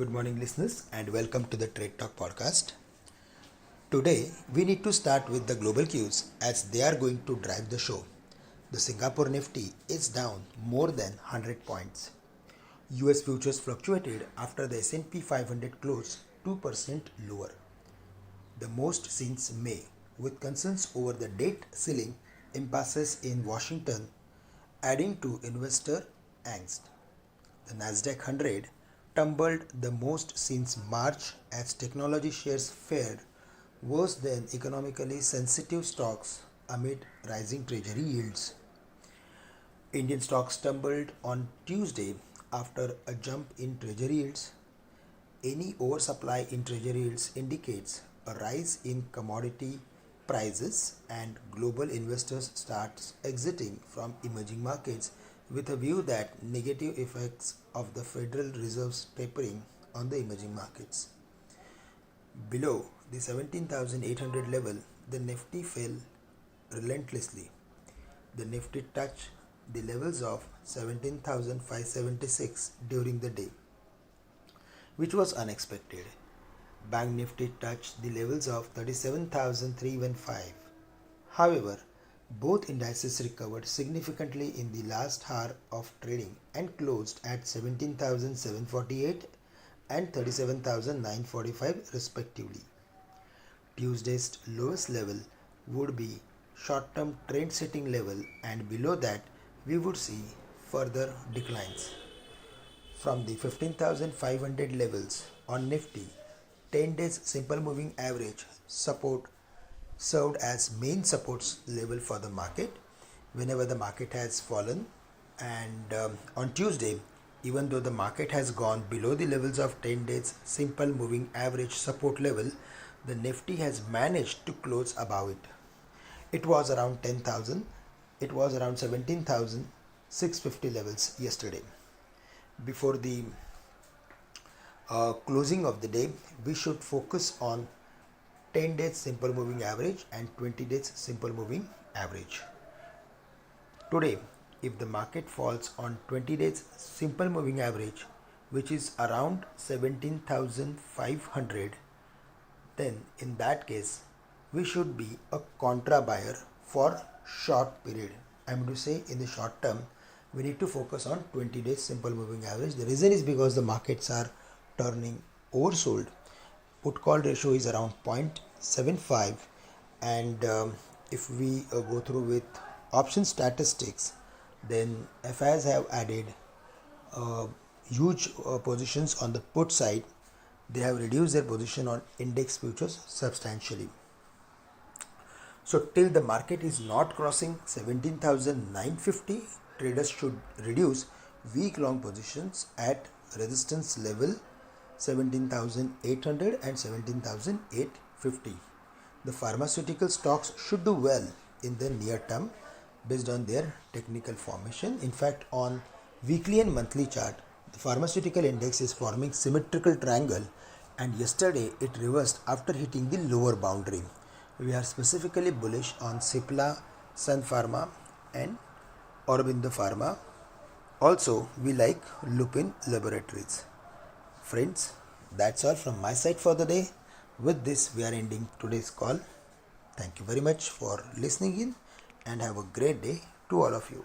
Good morning, listeners, and welcome to the Trade Talk podcast. Today, we need to start with the global cues as they are going to drive the show. The Singapore Nifty is down more than 100 points. US futures fluctuated after the S&P 500 closed 2% lower, the most since May, with concerns over the debt ceiling impasses in Washington adding to investor angst. The Nasdaq 100 tumbled the most since March as technology shares fared worse than economically sensitive stocks amid rising treasury yields. Indian stocks tumbled on Tuesday after a jump in treasury yields. Any oversupply in treasury yields indicates a rise in commodity prices and global investors start exiting from emerging markets with a view that negative effects of the Federal Reserve's tapering on the emerging markets. Below the 17,800 level, the Nifty fell relentlessly. The Nifty touched the levels of 17,576 during the day, which was unexpected. Bank Nifty touched the levels of 37,315. However, both indices recovered significantly in the last hour of trading and closed at 17,748 and 37,945 respectively. Tuesday's lowest level would be short-term trend-setting level, and below that we would see further declines. From the 15,500 levels on Nifty, 10 days simple moving average support served as main support level for the market whenever the market has fallen, and on Tuesday, even though the market has gone below the levels of 10 days simple moving average support level, the Nifty has managed to close above it. It was around 10,000, it was around 17,650 levels yesterday. Before the closing of the day, we should focus on 10 days simple moving average and 20 days simple moving average. Today, if the market falls on 20 days simple moving average, which is around 17,500, then in that case, we should be a contra buyer for short period. I am to say in the short term, we need to focus on 20 days simple moving average. The reason is because the markets are turning oversold. Put call ratio is around 0.75, and if we go through with option statistics, then FIs have added huge positions on the put side. They have reduced their position on index futures substantially. So till the market is not crossing 17,950, traders should reduce week long positions at resistance level 17,800 and 17,850. The pharmaceutical stocks should do well in the near term based on their technical formation. In fact, on weekly and monthly chart, the pharmaceutical index is forming symmetrical triangle, and yesterday it reversed after hitting the lower boundary. We are specifically bullish on Cipla, Sun Pharma and Aurobindo Pharma. Also, we like Lupin Laboratories. Friends, that's all from my side for the day. With this, we are ending today's call. Thank you very much for listening in and have a great day to all of you.